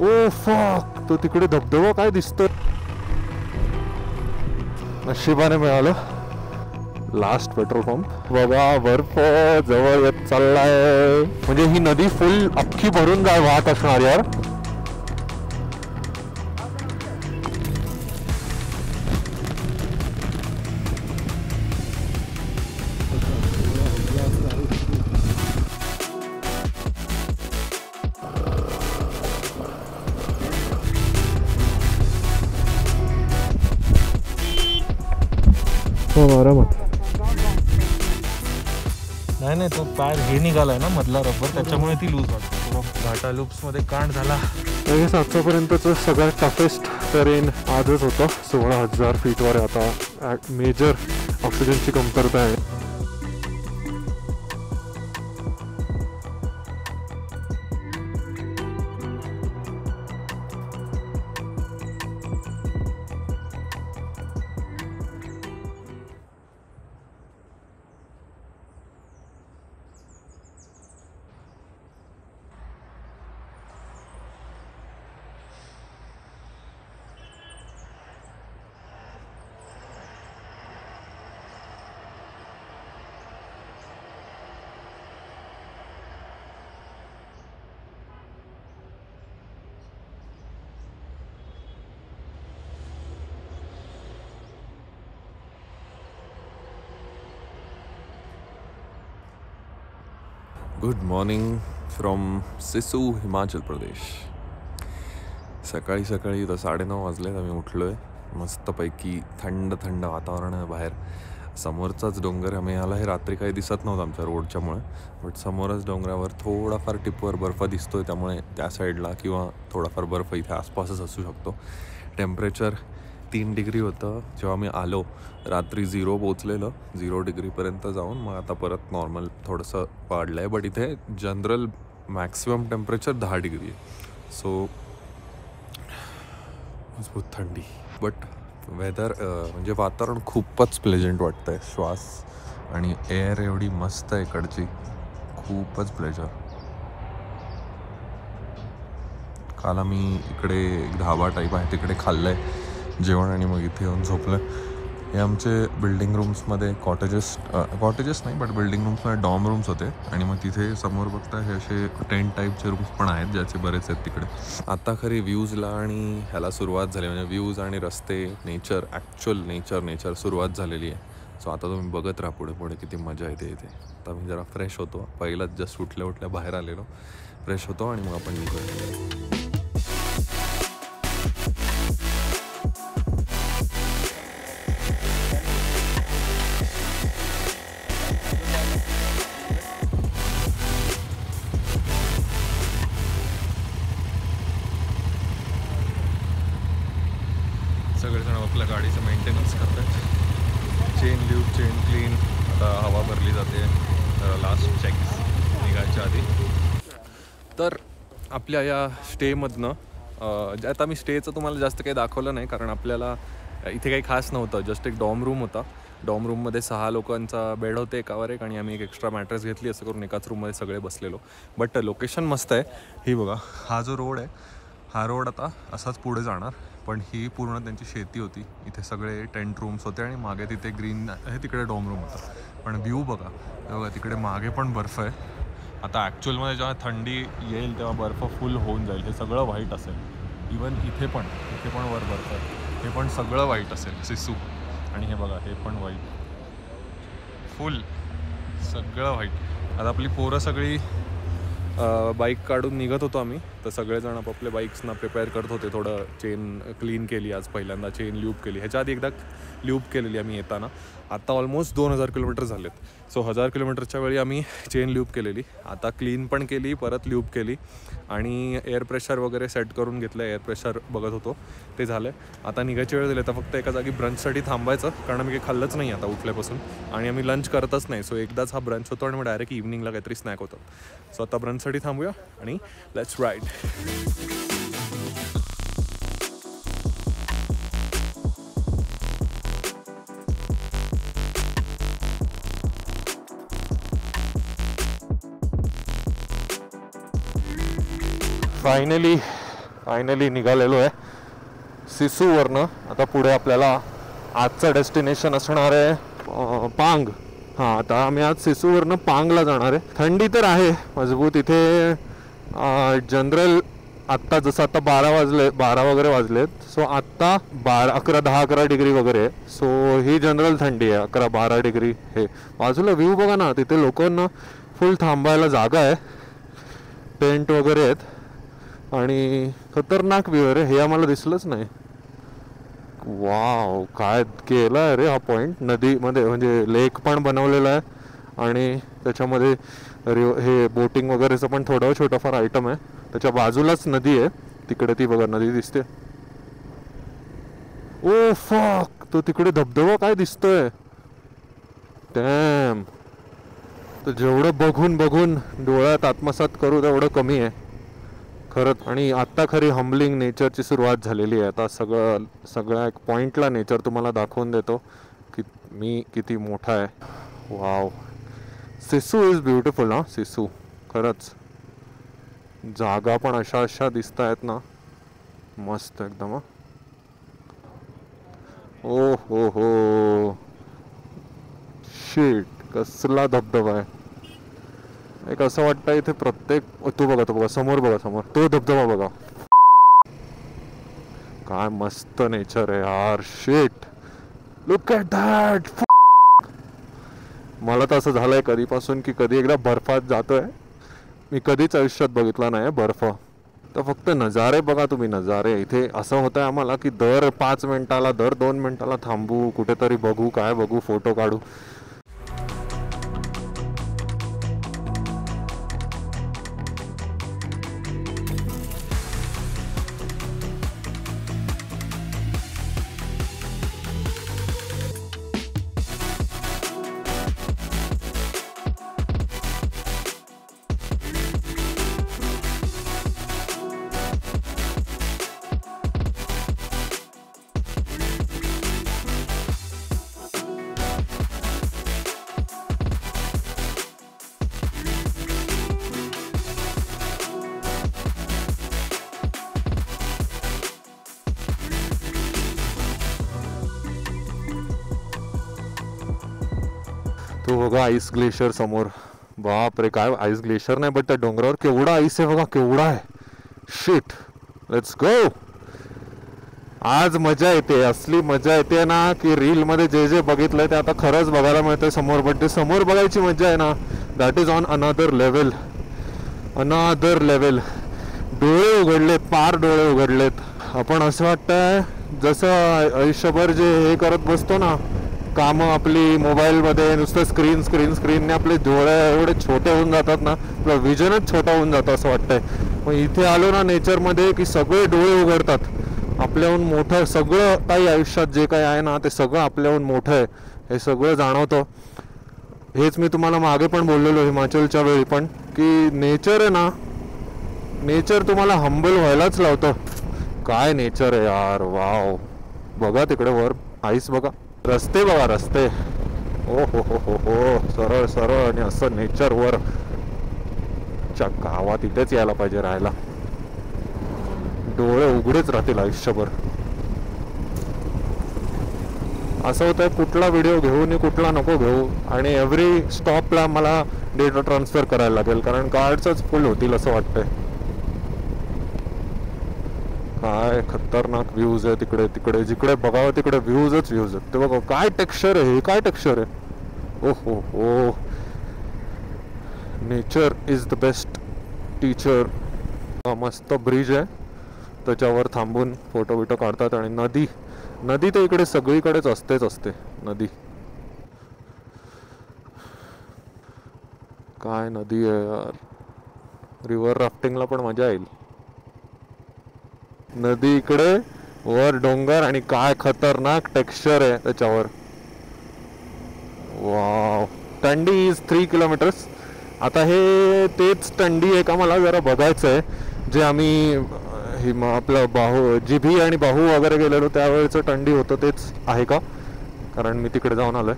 Oh fuck, तो तिकडे धबधबा काय दिसतोय. नशिबाने मिळालं लास्ट पेट्रोल पंप. बघा बर्फ जवळ येत चाललाय, म्हणजे ही नदी फुल अख्खी भरून वाहत असणार यार. आरामात. नाही नाही, तो पॅड हे निघालाय ना मधला रबर, त्याच्यामुळे ती लूज वाटते. घाटा लूप्स मध्ये कांड झाला. आतापर्यंतचं सगळ्यात टफेस्ट टेरेन आजच होतं. 16,000 फीटवर आता मेजर ऑक्सिजनची कमतरता आहे. Good morning from Sissu, Himachal Pradesh. सकाळी सकाळी तर 9:30 वाजलेत. आम्ही उठलो आहे. मस्तपैकी थंड थंड वातावरण आहे बाहेर. समोरचाच डोंगर आम्ही आला. हे रात्री काही दिसत नव्हतं आमच्या रोडच्यामुळे, बट समोरच डोंगरावर थोडाफार टिपवर बर्फ दिसतोय, त्यामुळे त्या साईडला किंवा थोडाफार बर्फ इथे आसपासच असू शकतो. टेम्परेचर 3 डिग्री होतं जेव्हा मी आलो. रात्री 0 पोचलेलं, 0 डिग्रीपर्यंत जाऊन मग आता परत नॉर्मल थोडंसं वाढलं आहे. बट इथे जनरल मॅक्सिमम टेम्परेचर 10 डिग्री आहे. सो मजबूत थंडी, बट वेदर म्हणजे वातावरण खूपच प्लेजंट वाटतं आहे. श्वास आणि एअर एवढी मस्त आहे इकडची, खूपच प्लेजर. काल आम्ही इकडे एक धाबा टाईप आहे तिकडे खाल्लं आहे जेवण आणि मग इथे येऊन झोपलं. हे आमचे बिल्डिंग रूम्समध्ये कॉटेजेस नाही, बट बिल्डिंग रूम्समध्ये डॉर्म रूम्स होते. आणि मग तिथे समोर बघता हे असे टेंट टाईपचे रूम्स पण आहेत, ज्याचे बरेच आहेत तिकडे. आता खरी व्ह्यूजला आणि ह्याला सुरुवात झाली, म्हणजे व्ह्यूज आणि रस्ते, नेचर, ॲक्च्युअल नेचर सुरुवात झालेली आहे. सो आता तुम्ही बघत राहा पुढे पुढे किती मजा येते इथे. आता मी जरा फ्रेश होतो. पहिलाच जस्ट उठल्या बाहेर आलेलो, फ्रेश होतो आणि मग आपण निघूया. सगळेजण आपल्या गाडीचं मेंटेनन्स करतात. Chain lube, chain clean. आता हवा भरली जाते लास्ट चेक्स निघायच्या आधी. तर आपल्या या स्टेमधनं आता मी स्टेचं तुम्हाला जास्त काही दाखवलं नाही, कारण आपल्याला इथे काही खास नव्हतं. जस्ट एक डॉर्म रूम होता. डॉर्म रूममध्ये 6 लोकांचा बेड होते एकावर एक, आणि आम्ही एक एक्स्ट्रा मॅट्रेस घेतली. असं करून एकाच रूममध्ये सगळे बसलेलो. बट लोकेशन मस्त आहे. ही बघा, हा जो रोड आहे, हा रोड आता असाच पुढे जाणार. पण ही पूर्ण त्यांची शेती होती. इथे सगळे टेंट रूम्स होते आणि मागे तिथे ग्रीन आहे, तिकडे डॉर्म रूम होता. पण व्ह्यू बघा, तिकडे मागे पण बर्फ आहे. आता ॲक्च्युअलमध्ये जेव्हा थंडी येईल तेव्हा बर्फ फुल होऊन जाईल. हे सगळं व्हाईट असेल. इवन इथे पण वर बर्फ आहे. हे पण सगळं व्हाईट असेल, सिसू. आणि हे बघा, हे पण व्हाईट, फुल सगळं व्हाईट. आता आपली पोरं सगळी बाईक काढून निघत होतो आम्ही. तर सगळेजण आपापल्या बाईक्सना प्रिपेअर करत होते. थोडं चेन क्लीन केली आज, पहिल्यांदा चेन ल्यूब केली. ह्याच्या आधी एकदा ल्यूब केलेली आम्ही येताना. आता ऑलमोस्ट 2000 किलोमीटर झालेत. सो 1000 किलोमीटरच्या वेळी आम्ही चेन ल्यूब केलेली. आता क्लीन पण केली, परत ल्यूब केली, आणि एअर प्रेशर वगैरे सेट करून घेतलं. एअर प्रेशर बघत होतो, ते झालं आहे. आता निघायची वेळ झाली. तर फक्त एका जागी ब्रंचसाठी थांबायचं, कारण आम्ही काही खाल्लंच नाही आता उठल्यापासून, आणि आम्ही लंच करतच नाही. सो एकदाच हा ब्रंच होतो आणि मग डायरेक्ट इव्हनिंगला काहीतरी स्नॅक होतं. सो आता ब्रंचसाठी थांबूया आणि लेट्स राईड. फायनली फायनली निघालेलो आहे सिसूवरनं. आता पुढे आपल्याला आजचं डेस्टिनेशन असणार आहे पांग. हां, आता आम्ही आज सिसूवरनं पांगला जाणार आहे. थंडी तर आहे मजबूत इथे. जनरल आत्ता जसं आता 12 वगैरे वाजलेत. सो आत्ता 11-10-11 डिग्री वगैरे आहे. सो ही जनरल थंडी आहे 11-12 डिग्री. हे बाजूला व्ह्यू बघा ना, तिथे लोकांना फुल थांबायला जागा आहे, टेंट वगैरे आहेत आणि खतरनाक व्ह्यू आहे रे. हे आम्हाला दिसलंच नाही. वाव, काय केलं आहे रे हा पॉईंट. नदीमध्ये म्हणजे लेक पण बनवलेला आहे आणि त्याच्यामध्ये हे बोटिंग वगैरेचं पण थोडं छोटंफार आयटम आहे. त्याच्या बाजूलाच नदी आहे, तिकडे ती बघा नदी दिसते. ओ फक, तो तिकडे धबधबा काय दिसतोय. डॅम. तर जेवढं बघून बघून डोळ्यात आत्मसात करू तेवढं कमी आहे खरंच. आणि आत्ता खरी हम्बलिंग नेचरची सुरुवात झालेली आहे. आता सगळ्या एक पॉईंटला नेचर तुम्हाला दाखवून देतो की मी किती मोठा आहे. Wow, Sissu is beautiful. हां, सिसू खरंच. जागा पण अशा दिसत आहेत ना, मस्त एकदम. ओ हो, शिट, कसला धबधबा आहे. एक असं वाटतं इथे प्रत्येक, तो बघा समोर तो धबधबा बघा. काय मस्त नेचर आहे यार. Shit, look at that. मला तर असं झालंय कधीपासून की कधी एकदा बर्फात जातोय. मी कधीच आयुष्यात बघितला नाही बर्फ. तर फक्त नजारे बघा तुम्ही, नजारे. इथे असं होतंय आम्हाला की दर 5 मिनिटाला, दर 2 मिनिटाला थांबू, कुठेतरी बघू, काय बघू, फोटो काढू. तो बघा आईस ग्लेशियर समोर. बाप रे, काय आईस ग्लेशियर नाही बट त्या डोंगरावर केवढा आईस आहे बघा, केवढा आहे. Shit, let's go. आज मजा येते, असली मजा येते ना की रील मध्ये जे बघितलंय ते आता खरंच बघायला मिळतंय समोर. बट ते समोर बघायची मजा आहे ना, that is on another level. डोळे उघडलेत, पार डोळे उघडलेत. आपण असं वाटतंय जसं आयुष्यभर जे हे करत बसतो ना कामं आपली मोबाईलमध्ये, नुसतं स्क्रीनने आपले डोळे एवढे छोटे होऊन जातात ना, आपलं विजनच छोटा होऊन जातं असं वाटतंय. मग इथे आलो ना नेचरमध्ये की सगळे डोळे उघडतात. आपल्याहून मोठं सगळं काही आयुष्यात जे काही आहे ना ते सगळं आपल्याहून मोठं आहे हे सगळं जाणवतं. हेच मी तुम्हाला मागे पण बोललेलो हिमाचलच्या वेळी पण की नेचर आहे ना, नेचर तुम्हाला हंबल व्हायलाच लावतं. काय नेचर आहे यार. वाव, बघा तिकडे वर आईस बघा, रस्ते बघा, रस्ते. ओ हो, सरळ आणि असं नेचर वर. गावात इथेच यायला पाहिजे राहायला. डोळे उघडेच राहतील आयुष्यभर. असं होतंय कुठला व्हिडिओ घेऊ आणि कुठला नको घेऊ. आणि एव्हरी स्टॉपला मला डेटा ट्रान्सफर करायला लागेल कारण कार्ड्सच फुल होतील असं वाटतंय. काय खतरनाक व्ह्यूज आहे तिकडे जिकडे बघावं तिकडे व्ह्यूज आहेत. ते बघा काय टेक्स्चर आहे, काय टेक्स्चर आहे. ओ हो, nature is the best teacher. मस्त ब्रिज आहे, त्याच्यावर थांबून फोटो बिटो काढतात. आणि नदी तर इकडे सगळीकडेच असते नदी. काय नदी आहे यार. रिव्हर राफ्टिंगला पण मजा येईल. नदी इकडे, वर डोंगर आणि काय खतरनाक टेक्स्चर आहे त्याच्यावर. वाव. Tandi is 3 kilometres. आता हे तेच टंडी आहे का मला जरा बघायचं आहे जे आम्ही आपलं जिभी आणि बाहू वगैरे गेलेलो त्यावेळेचं टंडी होतं तेच आहे का, कारण मी तिकडे जाऊन आलोय.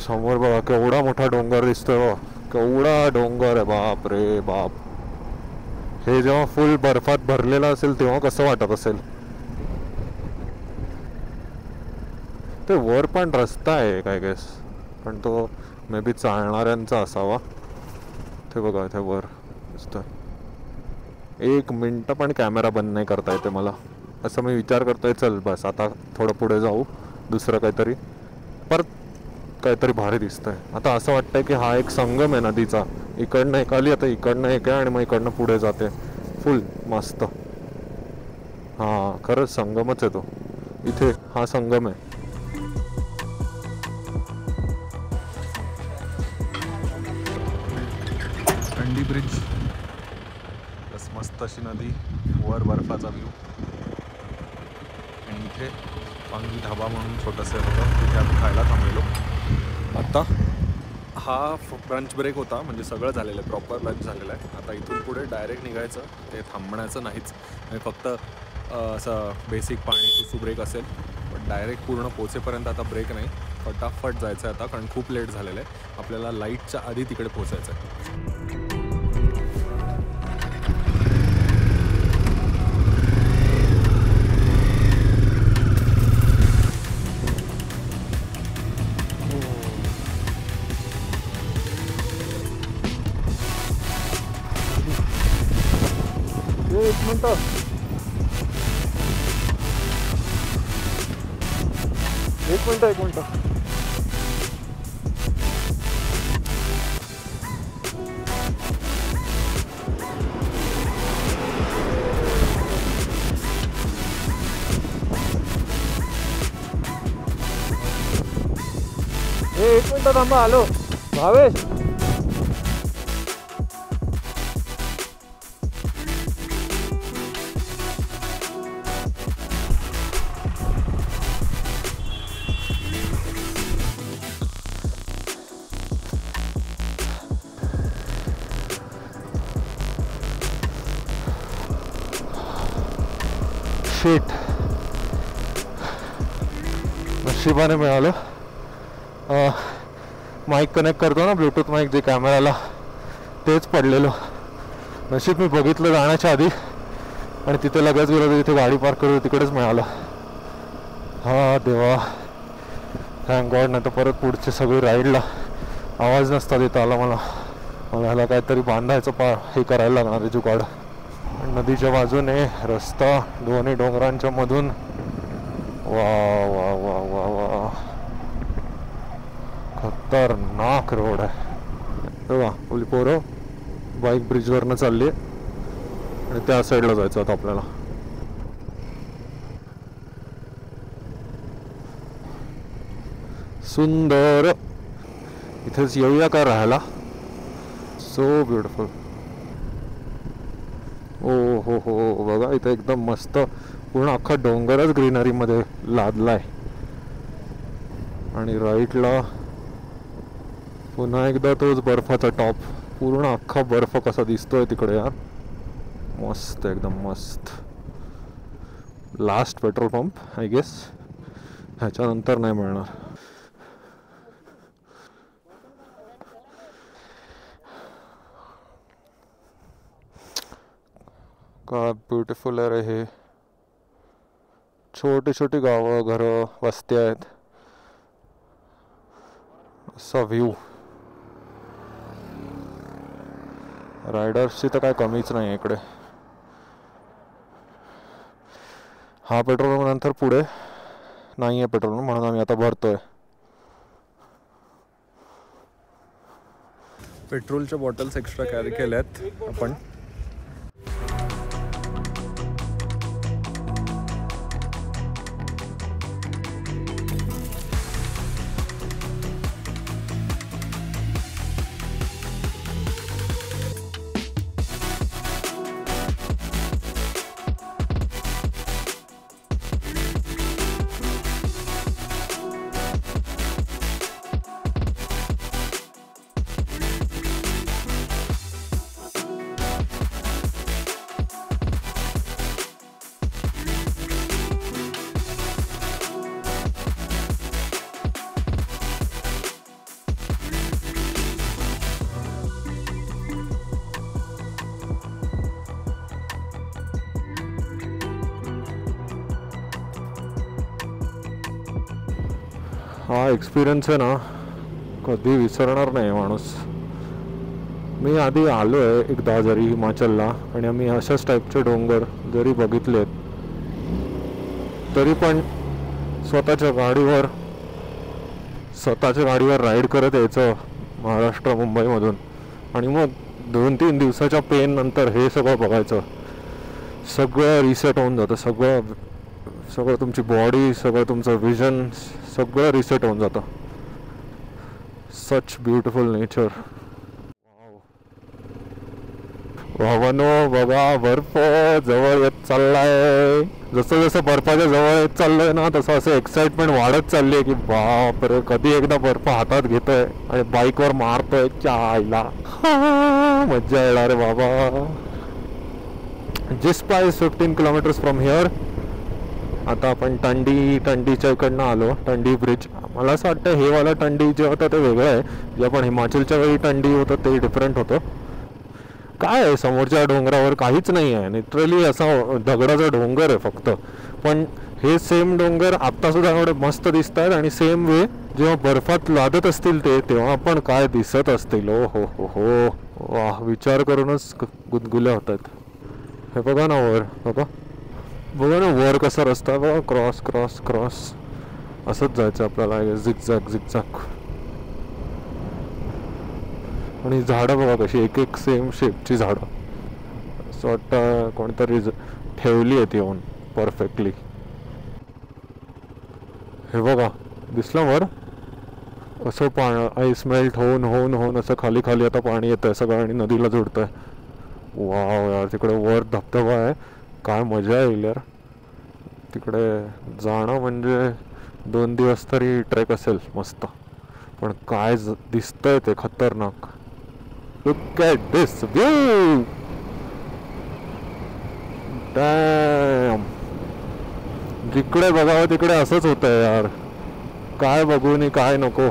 समोर बघा केवढा मोठा डोंगर दिसतोय. केवढा डोंगर आहे, बाप रे बाप. हे जेव्हा फुल बर्फात भरलेलं असेल तेव्हा कसं वाटत असेल. ते वर पण रस्ता आहे काय गेस, पण तो मे बी चालणाऱ्यांचा असावा. ते बघा इथे वर दिसतं. 1 मिनटं पण कॅमेरा बंद नाही करता येते मला. असं मी विचार करतोय चल बस आता थोडं पुढे जाऊ, दुसरं काहीतरी, परत काहीतरी भारी दिसतंय. आता असं वाटतंय की हा एक संगम आहे नदीचा. इकडनं एक आली, आता इकडनं एक आहे आणि मग इकडनं पुढे जाते. फुल मस्त. हां खरंच संगमच आहे तो. इथे हा संगम आहे. कंडी ब्रिज, बस मस्त अशी नदी, वर बर्फाचा व्ह्यू. आणि इथे पांगी ढाबा म्हणून छोटंसं होतं, तिथे आम्ही खायला थांबलेलो. आता हा ब्रंच ब्रेक होता, म्हणजे सगळं झालेलं आहे, प्रॉपर लंच झालेलं आहे. आता इथून पुढे डायरेक्ट निघायचं, ते थांबण्याचं नाहीच. म्हणजे फक्त असं बेसिक पाणी सुसू ब्रेक असेल, पण डायरेक्ट पूर्ण पोचेपर्यंत आता ब्रेक नाही. फटाफट जायचं आहे आता, कारण खूप लेट झालेलं आहे. आपल्याला लाईटच्या आधी तिकडे पोचायचं आहे. एक मिनटं, एक मिनटं. एक मिनटं थांबा, आलो. भावेश शीट नशिबाने मिळालं. माईक कनेक्ट करतो ना, ब्लूटूथ माईक जे कॅमेराला, तेच पडलेलं. नशीब मी बघितलं जाण्याच्या आधी आणि तिथे लगेच गेलो, तिथे गाडी पार्क करू, तिकडेच मिळालं. हा देवा, थँक गॉड. नाही तर परत पुढचे सगळे राईडला आवाज नसता देता आला मला. ह्याला काहीतरी बांधायचं हे करायला लागणार आहे जुगाड. नदीच्या बाजूने रस्ता, दोन्ही डोंगरांच्या मधून. वा वा वा वा वा, खतरनाक रोड आहे. तेव्हा आपली पोरं बाईक ब्रिजवरनं चालली आणि त्या साईडला जायचं आता आपल्याला. सुंदर. इथेच येऊया का राहायला? So beautiful. ओ हो हो, बघा इथे एकदम मस्त पूर्ण अख्खा डोंगरच ग्रीनरीमध्ये लादलाय. आणि राईटला पुन्हा एकदा तोच बर्फाचा टॉप, पूर्ण अख्खा बर्फ कसा दिसतोय तिकडे यार. मस्त, एकदम मस्त. Last petrol pump I guess, ह्याच्यानंतर नाही मिळणार. का ब्युटिफुल आहे रे हे. छोटी छोटी गावं, घरं, वस्त्या आहेत. असा व्ह्यू. रायडर्सची तर काय कमीच नाही इकडे. हा पेट्रोल पंप नंतर पुढे नाही आहे पेट्रोल, म्हणून आम्ही आता भरतोय. पेट्रोलच्या बॉटल्स एक्स्ट्रा कॅरी केल्यात आपण. हा एक्सपिरियन्स आहे ना कधी विसरणार नाही माणूस. मी आधी आलो आहे एकदा जरी हिमाचलला आणि आम्ही अशाच टाईपचे डोंगर जरी बघितलेत तरी पण स्वतःच्या गाडीवर राईड करत यायचं महाराष्ट्र मुंबईमधून आणि मग 2-3 दिवसाच्या पेन नंतर हे सगळं बघायचं. सगळं रिसेट होऊन जातं. सगळं तुमची बॉडी, सगळं तुमचं विजन सगळं रिसेट होऊन जातं. Such beautiful nature. भावानो बघा बर्फ जवळ येत चाललाय. जसं जसं बर्फाच्या जवळ येत चाललंय ना तसं असं एक्साइटमेंट वाढत चालली आहे की बापरे कधी एकदा बर्फ हातात घेतोय आणि बाईकवर मारतोय. चायला मज्जा येणार रे बाबा. Jispa is 15 kilometres from here. आता आपण टंडीच्या इकडनं आलो. टंडी ब्रिज. मला असं वाटतं हे वाला टंडी जे होतं ते वेगळं आहे. जे आपण हिमाचलच्या वेळी टंडी होतं ते डिफरंट होतं. काय आहे समोरच्या डोंगरावर काहीच नाही आहे. लिटरली असा दगडाचा डोंगर आहे फक्त. पण हे सेम डोंगर आत्तासुद्धा एवढे मस्त दिसत आहेत आणि सेम वे जेव्हा बर्फात लादत असतील ते तेव्हा पण काय दिसत असतील. ओ हो हो हो वाह. विचार करूनच गुदगुल्या होतात. हे बघा ना वर. बघा ना वर कसा रस्ता आहे बघा. क्रॉस क्रॉस क्रॉस असंच जायचं आपल्याला. झिकझॅक आणि झाडं बघा कशी एक एक सेम शेपची झाडं. असं वाटतं कोणतरी ठेवली आहेत येऊन परफेक्टली. हे बघा दिसलं वर असं आईस मेल्ट होऊन असं खाली खाली आता पाणी येतं आहे सगळं आणि नदीला जोडतं आहे. वाव यार तिकडे वर धबधबा आहे. काय मजा येईल यार. तिकडे जाणं म्हणजे 2 दिवस तरी ट्रेक असेल मस्त. पण काय दिसतंय ते खतरनाक. Look at this view. Damn. जिकडे बघावं तिकडे असंच होतंय यार. काय बघू आणि काय नको.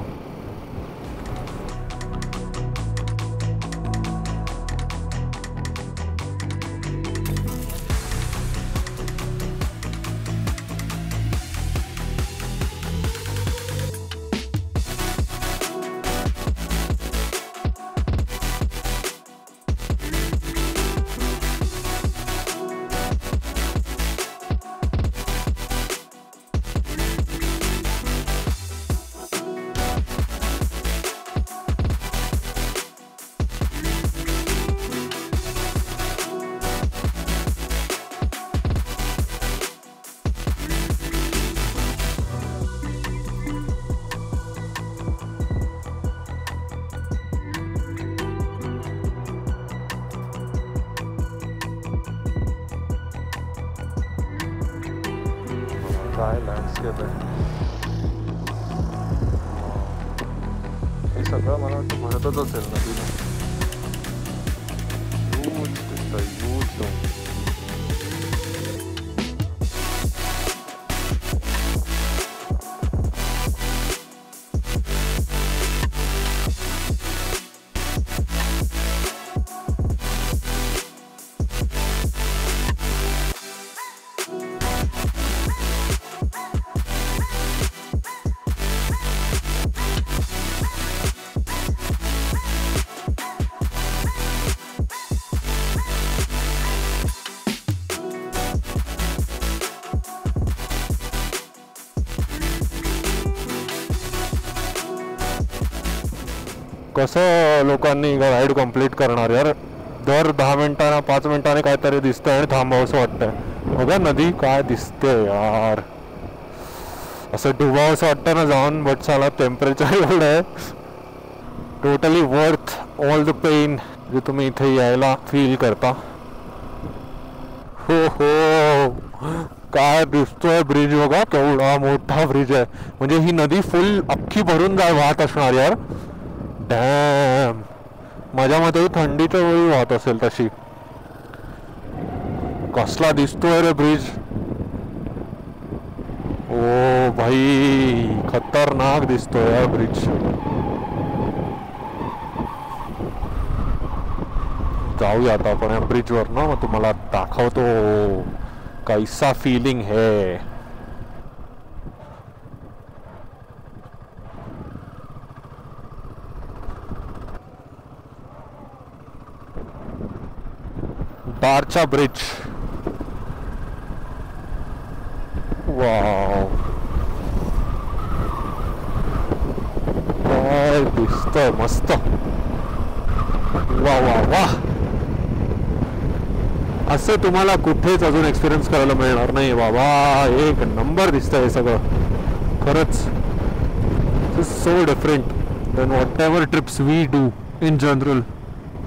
काय लँडस्केप आहे. हे सगळं मला वाटतं भरतच असेल नदीने. यूज दिसतं यूज. कसं लोकांनी राईड कंप्लीट करणार यार. दर 10 मिनिटांना 5 मिनिटांनी काहीतरी दिसतंय आणि थांबावंसं वाटतंय. बघा नदी काय दिसते यार. असं डुबावंसं वाटतं ना जाऊन. बट साला टेम्परेचर एवढं आहे. Totally worth all the pain जे तुम्ही इथे यायला फील करता. हो हो काय दिसतोय ब्रिज बघा. केवढा मोठा ब्रिज आहे. म्हणजे ही नदी फुल अख्खी भरून वाहत असणार यार. डॅम. माझ्या मते थंडीच्या वेळी वाहत असेल तशी. कसला दिसतोय रे ब्रिज. ओ भाई खतरनाक दिसतोय यार ब्रिज. जाऊया आता आपण या ब्रिजवर ना. मग तुम्हाला दाखवतो कैसा फीलिंग है. दारचा ब्रिज. वाव, काय दिसतंय मस्त. वा वा वा, असं तुम्हाला कुठेच अजून एक्सपिरियन्स करायला मिळणार नाही बाबा. एक नंबर दिसतंय हे सगळं खरंच. So different than whatever trips we do in general.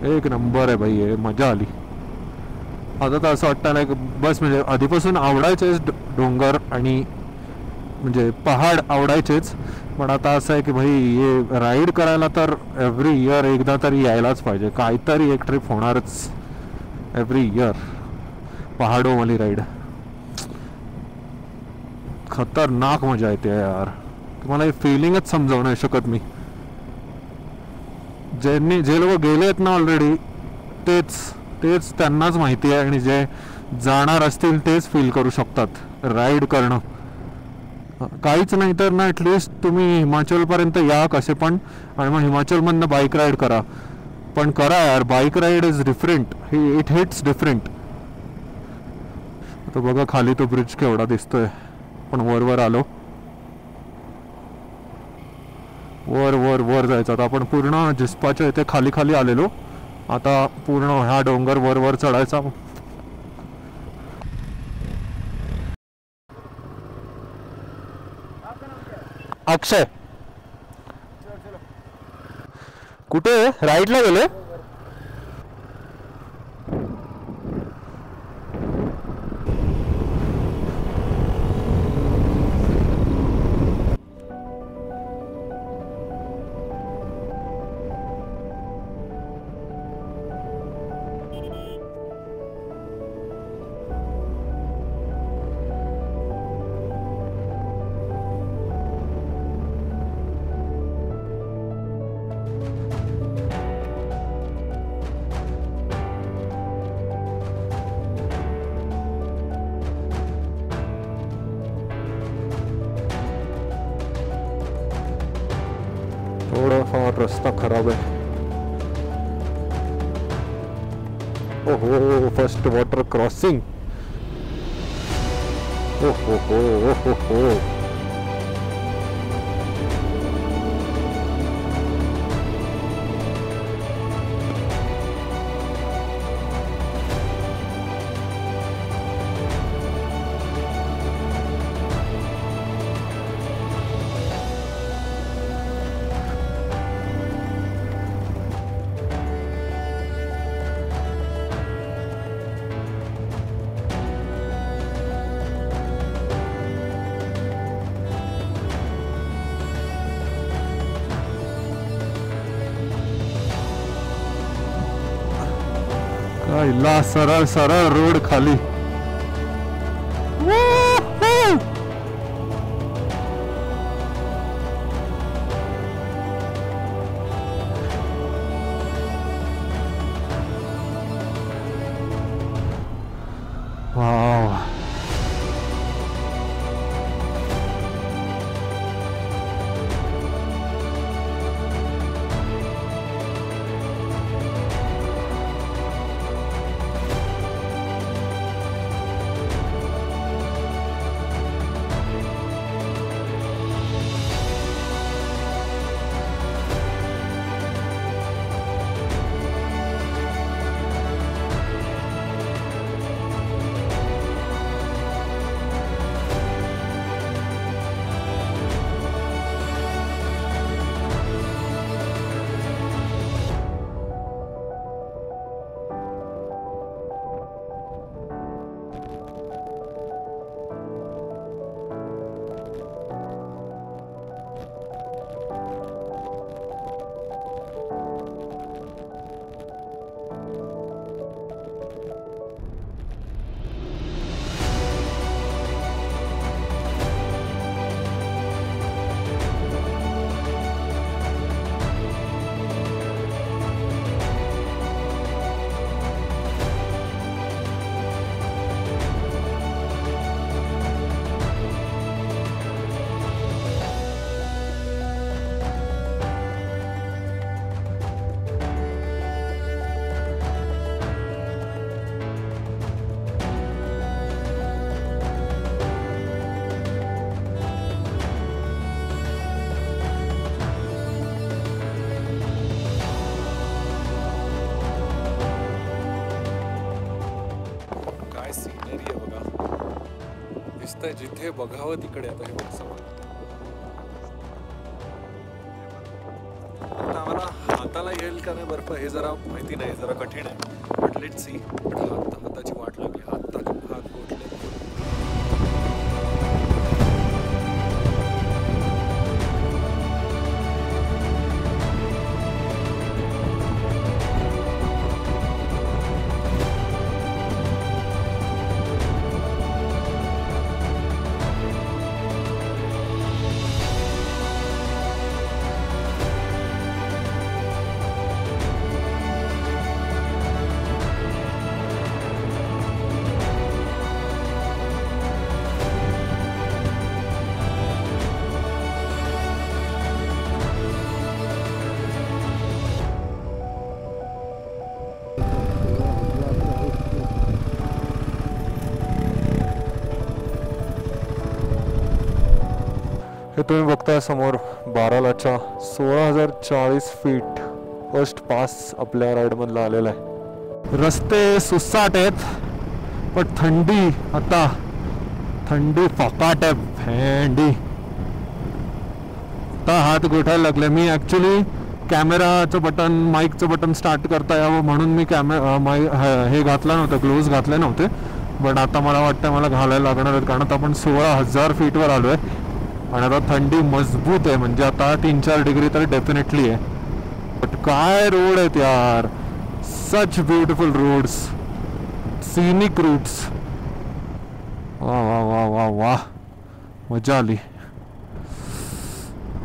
एक नंबर आहे भाई, हे मजा आली. आता तर असं वाटतं ना बस, म्हणजे आधीपासून आवडायचेच डोंगर आणि म्हणजे पहाड आवडायचेच, पण आता असं आहे की भाई हे राईड करायला तर एव्हरी इयर एकदा तरी यायलाच पाहिजे. काहीतरी एक ट्रिप होणारच एव्हरी इयर. पहाडोवाली राईड खतरनाक मजा येते यार. तुम्हाला हे फिलिंगच समजावू नाही शकत मी. जे लोक गेले आहेत ना ऑलरेडी तेच त्यांनाच माहिती आहे, आणि जे जाणार असतील तेच फील करू शकतात राईड करणं. काहीच नाही तर ना ॲटलिस्ट तुम्ही हिमाचलपर्यंत या कसे पण, आणि मग हिमाचलमधनं बाईक राईड करा. पण करा यार, bike ride is different. It hits different. आता बघा खाली तो ब्रिज केवढा दिसतोय. पण वर आलो, वर जायचं. आता आपण पूर्ण जिस्पाच्या इथे खाली आलेलो. आता पूर्ण हा डोंगर वर चढायचा. अक्षय कुठे राईडला गेले? थोडाफार रस्ता खराब आहे. ओहो, फर्स्ट वॉटर क्रॉसिंग. ओहो. ला सरळ रोड खाली. वाव, काय सिनरी आहे बघा, दिसतंय जिथे बघावं तिकडे. आता हे बघ समोर, आता आम्हाला हाताला येईल का नाही बर्फ हे जरा माहिती नाही, जरा कठीण आहे. But let's see. हाताची वाट लागली, हात गोठले. हे तुम्ही बघताय समोर बारालाच्या 16,040 फीट फर्स्ट पास आपल्या राईडमधला आलेला आहे. रस्ते सुसाट आहेत पण थंडी, आता थंडी फकाट आहे भेंडी. आता हात गोठायला लागले. मी ॲक्च्युली कॅमेराचं बटन, माईकचं बटन स्टार्ट करता यावं म्हणून मी हे घातलं नव्हतं, ग्लोव्ज घातले नव्हते. बट आता मला वाटतं मला घालायला लागणार आहेत, कारण आता आपण 16,000 फीटवर आलो आहे आणि आता थंडी मजबूत आहे. म्हणजे आता 3-4 डिग्री तर डेफिनेटली आहे. बट काय रोड आहेत यार, such beautiful roads, scenic routes. वा वा वा वा वा, मजा आली.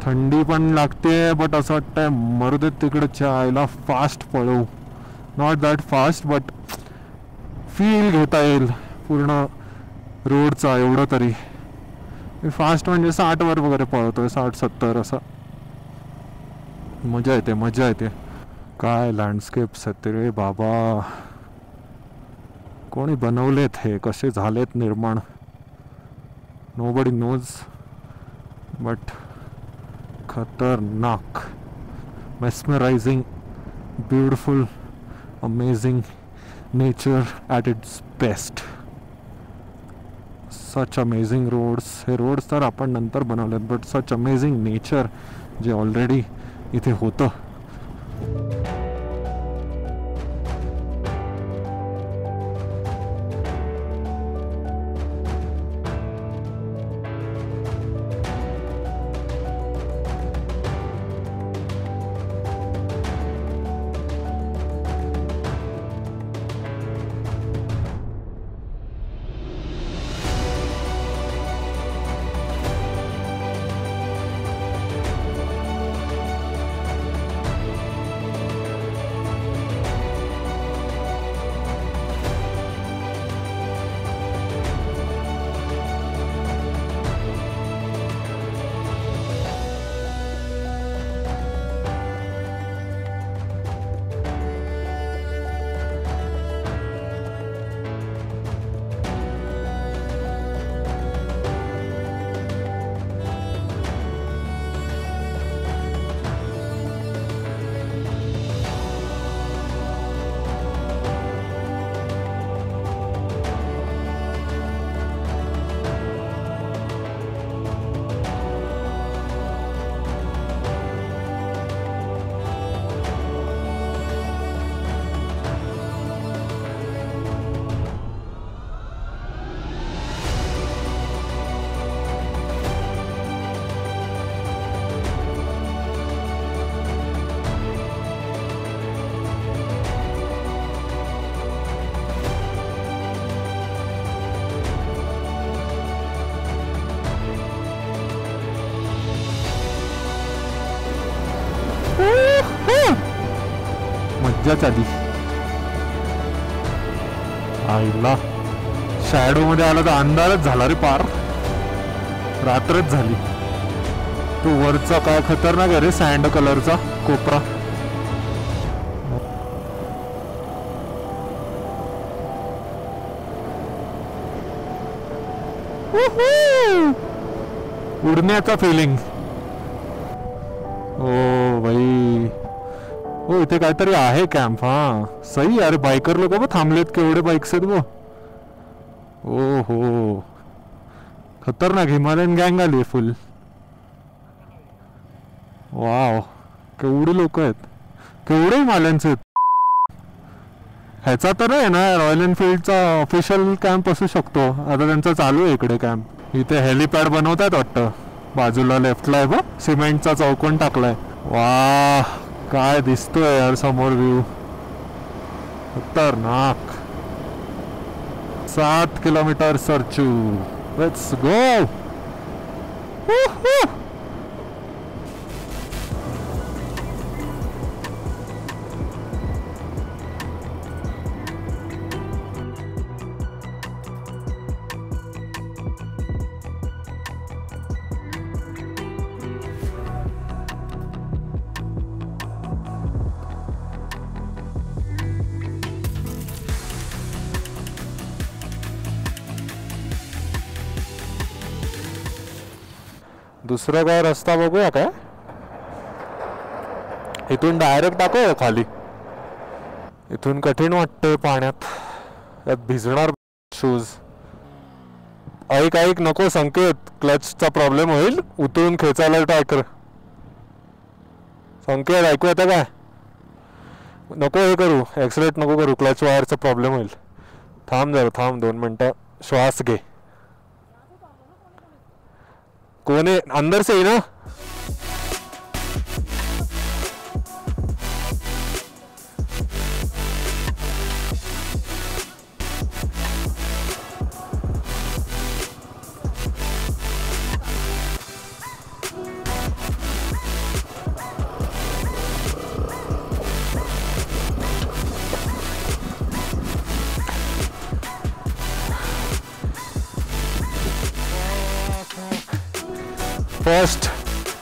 थंडी पण लागते बट असं वाटतंय मरू देत तिकडच्या आईला, फास्ट पळू. Not that fast but feel घेता येईल पूर्ण रोडचा, एवढं तरी. फास्ट म्हणजे 60 वर वगैरे पळतोय, 60-70 असं. मजा येते, मजा येते. काय लँडस्केप्स आहेत रे बाबा, कोणी बनवलेत हे, कसे झालेत निर्माण, नोबडी नोज. बट खतरनाक, mesmerising, beautiful, amazing nature at its best. Such amazing roads. हे रोड्स तर आपण नंतर बनवलेत बट सच अमेझिंग नेचर जे ऑलरेडी इथे होतं. मज्जाच आली. आईला शॅडो मध्ये आला तर अंधारच झाला रे पार, रात्रच झाली. तो वरचा काय खतरनाक आहे रे, सँड कलरचा कोपरा. उडण्याचा फिलिंग. ओ भाई, हो इथे काहीतरी आहे कॅम्प. हा सही. अरे बायकर लोक बघ थांबलेत, केवढे बाईक्स आहेत बघ. ओ हो, खतरनाक हिमालयन गँग आली फुल. वाव, केवढी लोक आहेत, केवढे हिमालयन्स आहेत. ह्याचा तर आहे ना रॉयल एनफिल्डचा ऑफिशियल कॅम्प असू शकतो. आता त्यांचा चालू आहे इकडे कॅम्प. इथे हेलिपॅड बनवतात वाटतं, बाजूला लेफ्टला आहे बघ, सिमेंटचा चौकोन टाकलाय. वा, काय दिसतोय यार समोर व्ह्यू, खतरनाक. 7 किलोमीटर सरचू, लेट्स गो. दुसरा काय रस्ता बघूया काय, इथून डायरेक्ट टाकूया खाली. इथून कठीण वाटतंय पाण्यात, यात भिजणार शूज. ऐक ऐक, नको संकेत, क्लचचा प्रॉब्लेम होईल, उतरून खेचायला ट्राय कर. संकेत ऐकू येतं काय, नको हे करू, ॲक्सिलेट नको करू, क्लच वायरचा प्रॉब्लेम होईल. थांब जरा, थांब 2 मिनटं, श्वास घे. कौन है अंदर से ही ना? फर्स्ट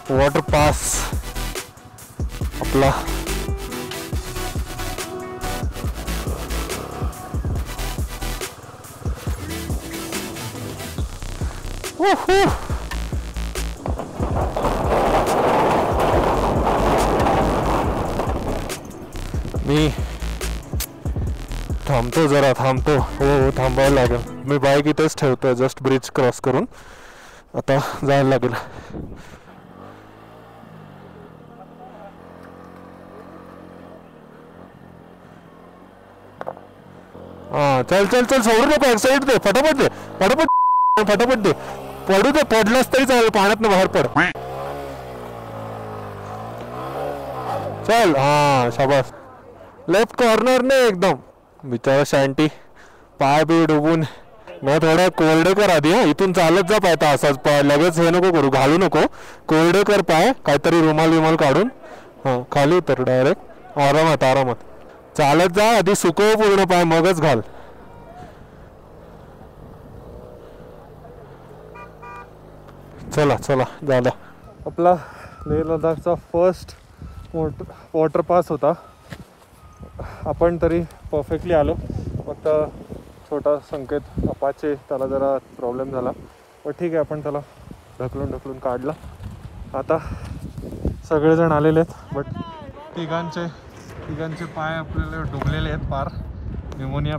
वॉटर पास आपला. मी थांबतो जरा, थांबतो. हो थांबायला लागेल, मी बाईक इथेच ठेवतोय जस्ट ब्रिज क्रॉस करून. आता जायला लागेल. हा चल चल चल, सोडू नको, एक्साइड दे, फटाफट दे, फटाफट फटाफट दे, पडू दे, पडलास तरी चालेल, पाण्यात बाहेर पड. चल, हा शाबास. लेफ्ट कॉर्नर ने एकदम. बिचारा शांटी पाय बी डुबून. मग थोडं कोरडे कर आधी. इथून चालत जा पाय, असाच पाय, लगेच हे नको करू, घालू नको, कोरडे कर पाय, काहीतरी रुमाल विमाल काढून. हां खाली उतर डायरेक्ट, आरामात आरामात चालत जा. आधी सुकव पूर्ण पाय, मगच घाल. चला चला झाला आपला लेह लडाखचा फर्स्ट वॉटर पास होता. आपण तरी परफेक्टली आलो. फक्त छोटा संकेत अपाचे, त्याला जरा प्रॉब्लेम झाला, पण ठीक आहे, आपण त्याला ढकलून ढकलून काढला. आता सगळेजण आलेले आहेत, बट तिघांचे पाय आपल्याला डुबलेले आहेत पार. निमोनिया.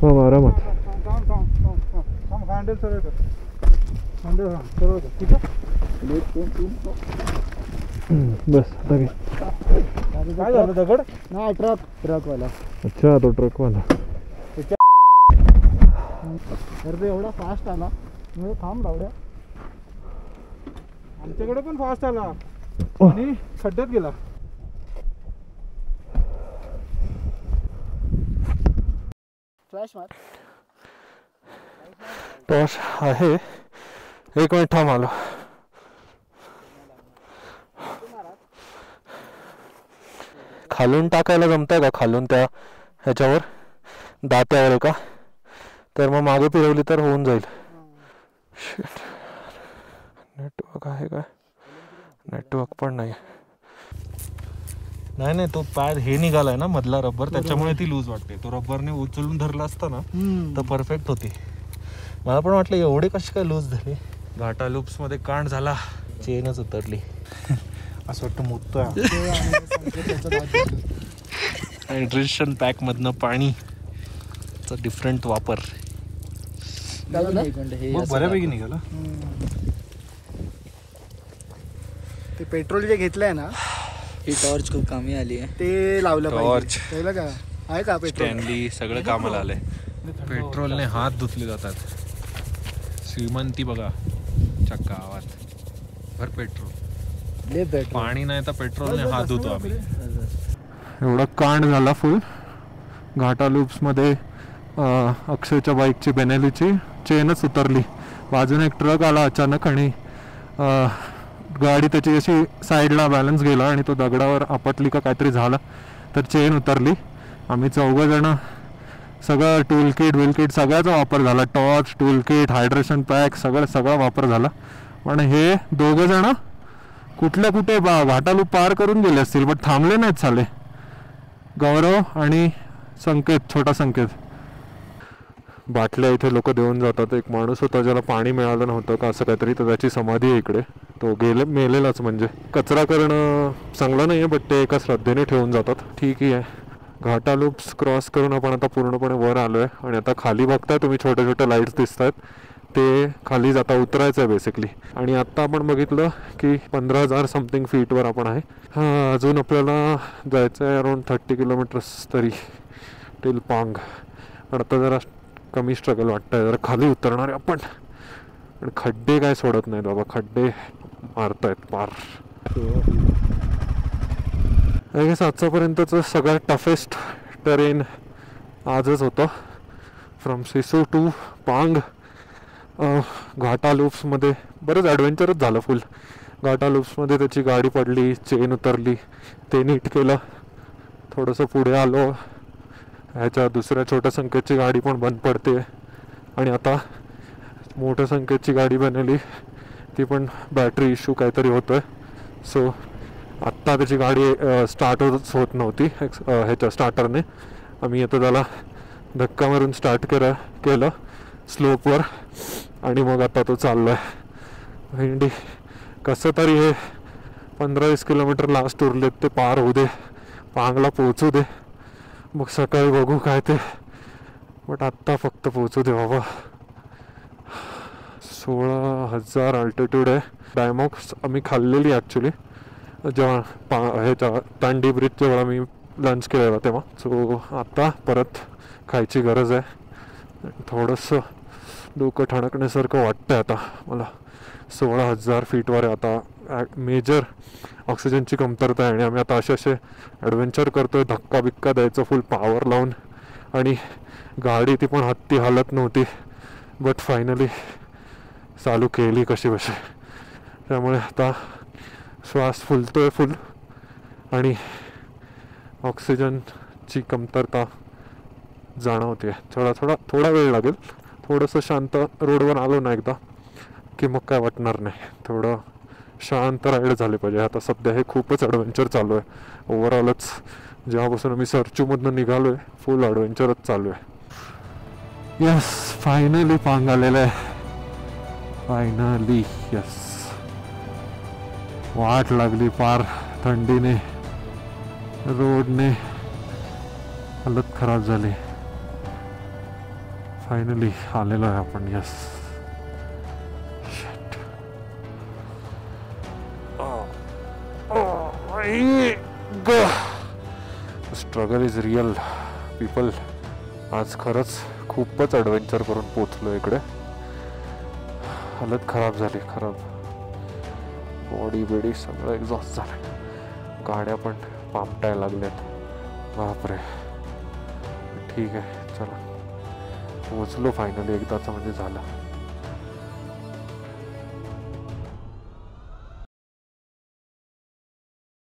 थांब आरामात. हँडल सरळ कर. हँडल सरळ कर. ठीक आहे. बस आता घे. काय झालं दगड? नाही ट्रकवाला. अच्छा तो ट्रकवाला. तर ते एवढा फास्ट आला म्हणजे थांब लावड्या. आमच्याकडे पण फास्ट आला आणि खड्ड्यात गेला. टॉर्च आहे. एक मिनिट थांब आलो. खालून टाकायला जमतंय का? खालून त्या ह्याच्यावर दात्यावर आहे का? तर मग मागे फिरवली तर होऊन जाईल. शिट. नेटवर्क आहे काय? नेटवर्क पण नाही. नाही तो पॅड हे निघालाय ना मधला रबर, त्याच्यामुळे ती लूज वाटते. तो रबरने उचलून धरला असता ना तर परफेक्ट होती. मला पण वाटलं एवढे कशी काय लूज झाले. घाटा लूप्स मध्ये कांड झाला, चेनच उतरली. असं वाटतं मोठं. हायड्रेशन पॅक मधनं पाणी डिफरंट वापर. बऱ्यापैकी निघाला. ते पेट्रोल जे घेतलंय ना, ही टॉर्च खूप कामी आली आहे. ते लावलं टॉर्च पाहिजे का? आहे का पेट्रोल? स्टॅनली सगळं कामाला आलंय. पेट्रोलने हात धुतले जातात. श्रीमंती बघा चक्का आवाज भर पेट्रोल. पाणी नाही तर पेट्रोलने हात धुतो आम्ही. एवढा कांड झाला फुल. घाटा लूप्स मध्ये अक्षयच्या बाईकची बेनेलीची चेनच उतरली. बाजूने एक ट्रक आला अचानक आणि गाडी त्याची अशी साईडला बॅलन्स गेला आणि तो दगडावर आपटली का काहीतरी झालं, तर चेन उतरली. आम्ही 4 जण सगळं टूल किट सगळ्याचा वापर झाला. Torch, tool kit, hydration pack सगळा वापर झाला. पण हे 2 जण कुठे घाटा लूप पार करून गेले असतील, बट थांबले नाहीत साले. गौरव आणि छोटा संकेत. बाटल्या इथे लोक देऊन जातात. एक माणूस होता ज्याला पाणी मिळालं नव्हतं का असं काहीतरी, तर त्याची समाधी आहे इकडे. तो मेलेलाच. म्हणजे कचरा करणं चांगलं नाही आहे, बट ते एका श्रद्धेने ठेवून जातात. ठीक आहे. घाटा लूप्स क्रॉस करून आपण आता पूर्णपणे वर आलो आहे आणि आता खाली बघताय तुम्ही छोटे लाईट्स दिसत आहेत. ते खाली जाता उतरायचं आहे बेसिकली. आणि आत्ता आपण बघितलं की 15,000 समथिंग फीटवर आपण आहे. अजून आपल्याला जायचं आहे अराउंड 30 किलोमीटर्स तरी टिल पांग. पण आता जरा कमी स्ट्रगल वाटतं आहे. जरा खाली उतरणार आहे आपण. पण खड्डे काय सोडत नाहीत बाबा. खड्डे मारतायत पार. आजच्यापर्यंतचं सगळ्यात टफेस्ट टेरेन आजच होतं. फ्रॉम सिसू टू पांग. घाटा लूप्समध्ये बरंच ॲडव्हेंचरच झालं फुल. घाटा लूप्समध्ये त्याची गाडी पडली, चेन उतरली, ते नीट केलं. थोडंसं पुढे आलो. ह्याच्या दुसऱ्या छोट्या संकेतची गाडी पण बंद पडते आणि आता मोठ्या संकेतची गाडी बनवली, ती पण बॅटरी इश्यू काहीतरी होतो आहे. सो आत्ता त्याची गाडी स्टार्टच होत नव्हती ह्याच्या स्टार्टरने. आम्ही आता त्याला धक्का मारून स्टार्ट केलं स्लोपवर आणि मग आता तो चाललो आहे. भेंडी कसं तरी हे 15-20 किलोमीटर लास्ट उरलेत, ते पार होऊ दे, पांगला पोहोचू दे. मग सकाळी बघू काय ते. बट आत्ता फक्त पोहोचू दे बाबा. 16,000 अल्टिट्यूड आहे. डायमॉक्स आम्ही खाल्लेली ॲक्च्युली जेव्हा ह्याच्या तांडी ब्रिज जेव्हा मी लंच केलेला तेव्हा. सो आत्ता परत खायची गरज आहे. थोडंसं डोकं ठणकण्यासारखं वाटतं आता मला. 16,000 फीटवर आहे आता. मेजर ऑक्सिजनची कमतरता आहे आणि आम्ही आता असे ॲडव्हेंचर करतो आहे. धक्का बिक्का द्यायचं फुल पॉवर लावून. आणि गाडी ती पण हत्ती हालत नव्हती, बट फायनली चालू केली कशी. त्यामुळे आता श्वास फुलतोय फुल आणि ऑक्सिजनची कमतरता जाणवते. थोडा वेळ लागेल. थोडंसं शांत रोडवर आलो ना एकदा की मग काय वाटणार नाही. थोडं शांत राईड झाले पाहिजे. आता सध्या हे खूपच ॲडव्हेंचर चालू आहे. ओव्हरऑलच जेव्हापासून मी सरचूमधनं निघालो आहे फुल ॲडव्हेंचरच चालू आहे. यस, फायनली पांग आलेलं आहे. Finally yes. वाट लागली पार. थंडीने रोडने हालत खराब झाली. फायनली आलेलो आहे आपण. Yes. Struggle is real people. आज खरंच खूपच ॲडव्हेंचर करून पोचलो इकडे. हालत खराब झाली, खराब. बॉडी बिडी सगळं एक्झॉस्ट झालं. गाड्या पण पामटायला लागल्यात. बापरे. ठीक आहे, चला पोचलो फायनली एकदाचं, म्हणजे झालं.